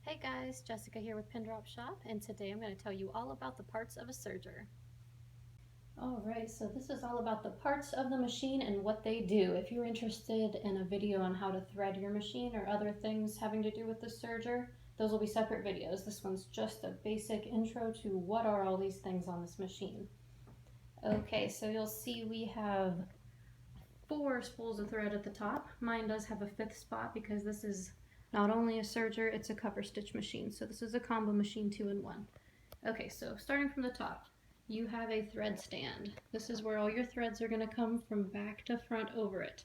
Hey guys, Jessica here with Pin Drop Shop, and today I'm going to tell you all about the parts of a serger. Alright, so this is all about the parts of the machine and what they do. If you're interested in a video on how to thread your machine or other things having to do with the serger, those will be separate videos. This one's just a basic intro to what are all these things on this machine. Okay, so you'll see we have 4 spools of thread at the top. Mine does have a 5th spot because this is not only a serger, it's a cover stitch machine. So this is a combo machine 2-in-1. Okay, so starting from the top, you have a thread stand. This is where all your threads are going to come from back to front over it.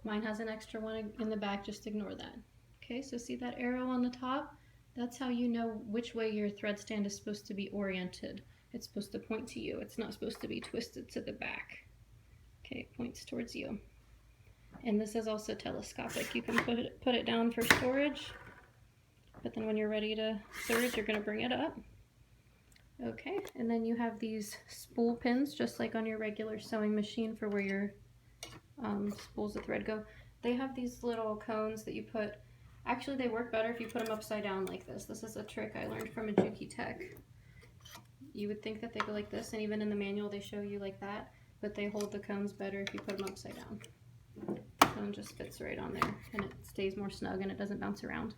Mine has an extra one in the back, just ignore that. Okay, so see that arrow on the top? That's how you know which way your thread stand is supposed to be oriented. It's supposed to point to you. It's not supposed to be twisted to the back. Okay, it points towards you. And this is also telescopic. You can put it down for storage, but then when you're ready to serge, you're going to bring it up. Okay, and then you have these spool pins, just like on your regular sewing machine for where your spools of thread go. They have these little cones that you put, actually they work better if you put them upside down like this. This is a trick I learned from a Juki Tech. You would think that they go like this, and even in the manual they show you like that, but they hold the cones better if you put them upside down. The cone just fits right on there and it stays more snug and it doesn't bounce around.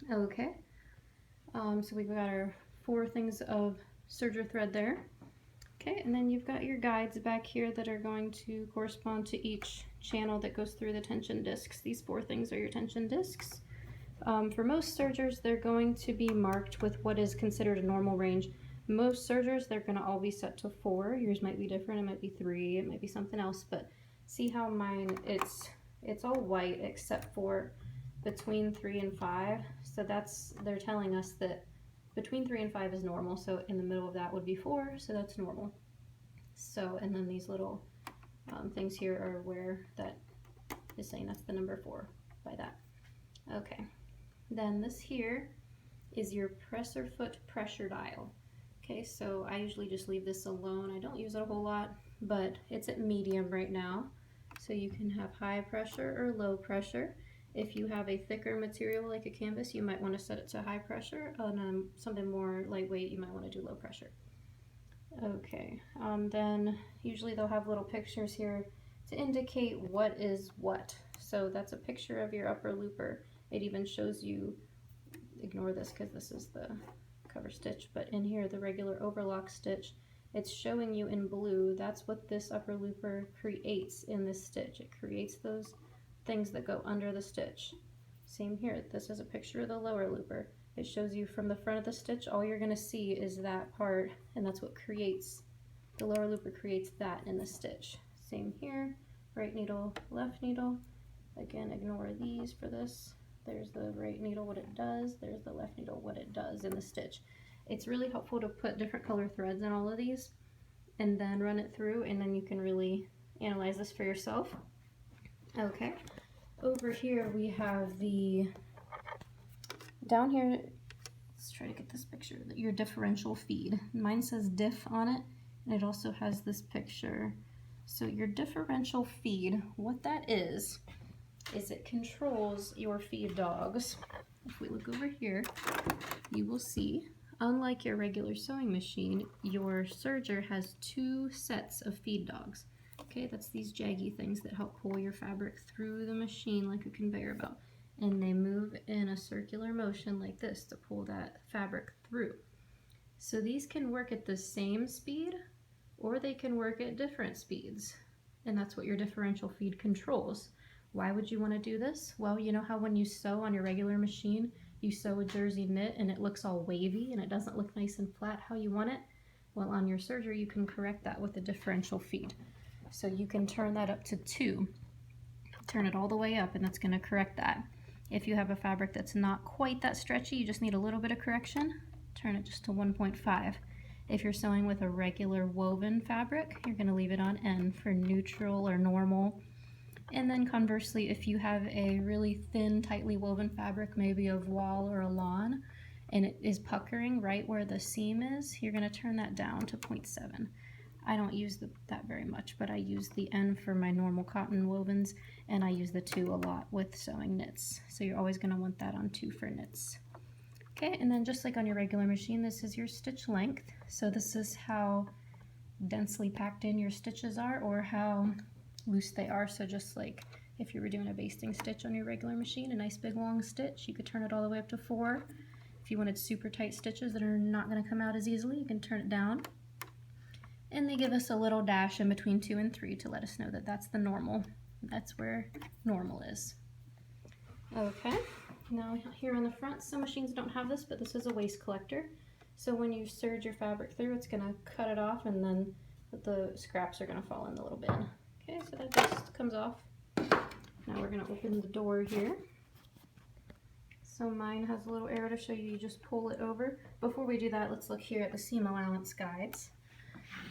Okay, so we've got our 4 things of serger thread there. Okay, and then you've got your guides back here that are going to correspond to each channel that goes through the tension discs. These 4 things are your tension discs. For most sergers, they're going to be marked with what is considered a normal range. Most sergers, they're going to all be set to 4. Yours might be different. It might be 3. It might be something else. But see how mine, it's all white except for between 3 and 5. So they're telling us that between 3 and 5 is normal. So in the middle of that would be 4. So that's normal. So, and then these little things here are where that is saying that's the number 4 by that. Okay. Then this here is your presser foot pressure dial. Okay, so I usually just leave this alone. I don't use it a whole lot, but it's at medium right now. So you can have high pressure or low pressure. If you have a thicker material like a canvas, you might want to set it to high pressure. And something more lightweight, you might want to do low pressure. Okay, then usually they'll have little pictures here to indicate what is what. So that's a picture of your upper looper. It even shows you, ignore this because this is the cover stitch, but in here, the regular overlock stitch, it's showing you in blue, that's what this upper looper creates in this stitch. It creates those things that go under the stitch. Same here, this is a picture of the lower looper. It shows you from the front of the stitch, all you're going to see is that part, and that's what creates, the lower looper creates that in the stitch. Same here, right needle, left needle. Again, ignore these for this. There's the right needle, what it does. There's the left needle, what it does in the stitch. It's really helpful to put different color threads in all of these and then run it through, and then you can really analyze this for yourself. Okay, over here we have down here, let's try to get this picture, your differential feed. Mine says diff on it, and it also has this picture. So your differential feed, what that is it controls your feed dogs. If we look over here, you will see, unlike your regular sewing machine, your serger has 2 sets of feed dogs. Okay, that's these jaggy things that help pull your fabric through the machine like a conveyor belt. And they move in a circular motion like this to pull that fabric through. So these can work at the same speed, or they can work at different speeds. And that's what your differential feed controls. Why would you want to do this? Well, you know how when you sew on your regular machine, you sew a jersey knit and it looks all wavy and it doesn't look nice and flat how you want it? Well, on your serger, you can correct that with the differential feed. So you can turn that up to 2. Turn it all the way up and that's going to correct that. If you have a fabric that's not quite that stretchy, you just need a little bit of correction, turn it just to 1.5. If you're sewing with a regular woven fabric, you're going to leave it on N for neutral or normal. And then conversely, if you have a really thin, tightly woven fabric, maybe a voile or a lawn, and it is puckering right where the seam is, you're going to turn that down to 0.7. I don't use that very much, but I use the N for my normal cotton wovens, and I use the 2 a lot with sewing knits. So you're always going to want that on 2 for knits. Okay, and then just like on your regular machine, this is your stitch length. So this is how densely packed in your stitches are or how loose they are. So just like if you were doing a basting stitch on your regular machine, a nice big long stitch, you could turn it all the way up to 4. If you wanted super tight stitches that are not going to come out as easily, you can turn it down. And they give us a little dash in between 2 and 3 to let us know that that's the normal. That's where normal is. Okay, now here on the front, some machines don't have this, but this is a waste collector. So when you serge your fabric through, it's going to cut it off, and then the scraps are going to fall in the little bin. Okay, so that just comes off. Now we're going to open the door here. So mine has a little arrow to show you just pull it over. Before we do that, let's look here at the seam allowance guides.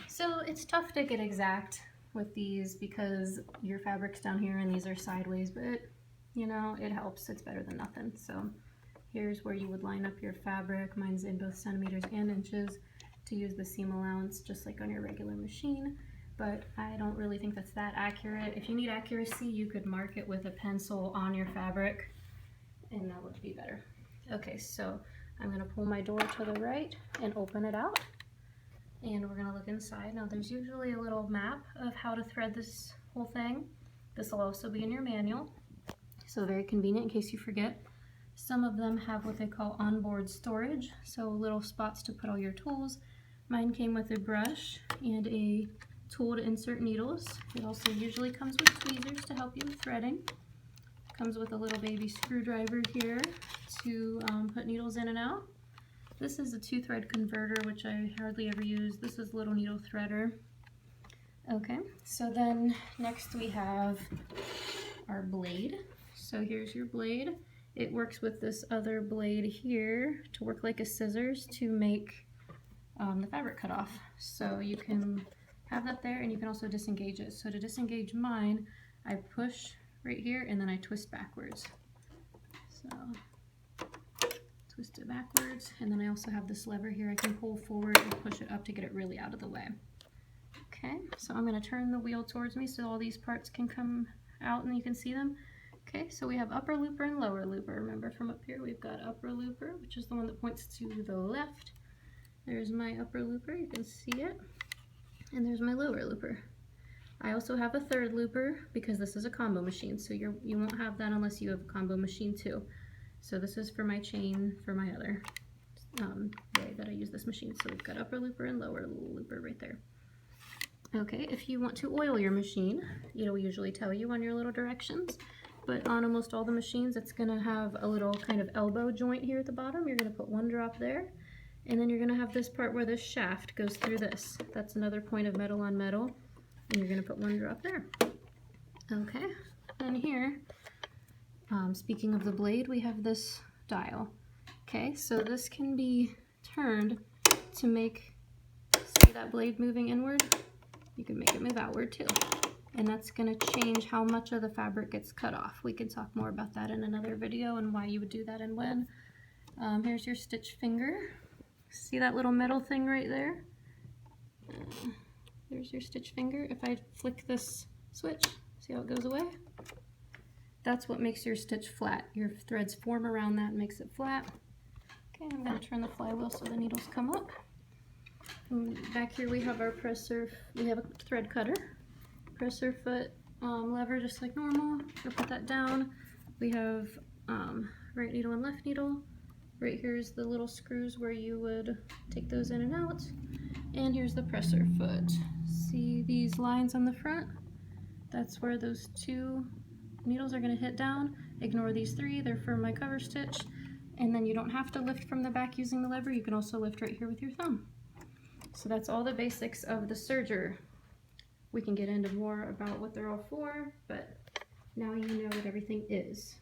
So it's tough to get exact with these because your fabric's down here and these are sideways, but you know, it helps. It's better than nothing. So here's where you would line up your fabric. Mine's in both centimeters and inches to use the seam allowance just like on your regular machine, but I don't really think that's that accurate. If you need accuracy, you could mark it with a pencil on your fabric and that would be better. Okay, so I'm going to pull my door to the right and open it out. And we're going to look inside. Now there's usually a little map of how to thread this whole thing. This will also be in your manual, so very convenient in case you forget. Some of them have what they call onboard storage, so little spots to put all your tools. Mine came with a brush and a tool to insert needles. It also usually comes with tweezers to help you with threading. Comes with a little baby screwdriver here to put needles in and out. This is a 2-thread converter, which I hardly ever use. This is a little needle threader. Okay, so then next we have our blade. So here's your blade. It works with this other blade here to work like a scissors to make the fabric cut off. So you can have that there and you can also disengage it. So to disengage mine, I push right here and then I twist backwards. So twist it backwards, and then I also have this lever here I can pull forward and push it up to get it really out of the way. Okay, so I'm going to turn the wheel towards me so all these parts can come out and you can see them. Okay, so we have upper looper and lower looper. Remember from up here we've got upper looper, which is the one that points to the left. There's my upper looper, you can see it. And there's my lower looper. I also have a third looper because this is a combo machine, so you won't have that unless you have a combo machine too. So this is for my chain for my other way that I use this machine. So we've got upper looper and lower looper right there. Okay, if you want to oil your machine, it'll usually tell you on your little directions, but on almost all the machines it's going to have a little kind of elbow joint here at the bottom. You're going to put 1 drop there, and then you're going to have this part where this shaft goes through this. That's another point of metal on metal, and you're going to put 1 drop there. Okay, and here, speaking of the blade, we have this dial. Okay, so this can be turned to make, see that blade moving inward? You can make it move outward too. And that's going to change how much of the fabric gets cut off. We can talk more about that in another video and why you would do that and when. Here's your stitch finger. See that little metal thing right there? There's your stitch finger. If I flick this switch, see how it goes away? That's what makes your stitch flat. Your threads form around that and makes it flat. Okay, I'm going to turn the flywheel so the needles come up. And back here we have our presser, we have a thread cutter. Presser foot lever just like normal. I'll put that down. We have right needle and left needle. Right here's the little screws where you would take those in and out. And here's the presser foot. See these lines on the front? That's where those 2 needles are going to hit down. Ignore these 3, they're for my cover stitch. And then you don't have to lift from the back using the lever. You can also lift right here with your thumb. So that's all the basics of the serger. We can get into more about what they're all for, but now you know what everything is.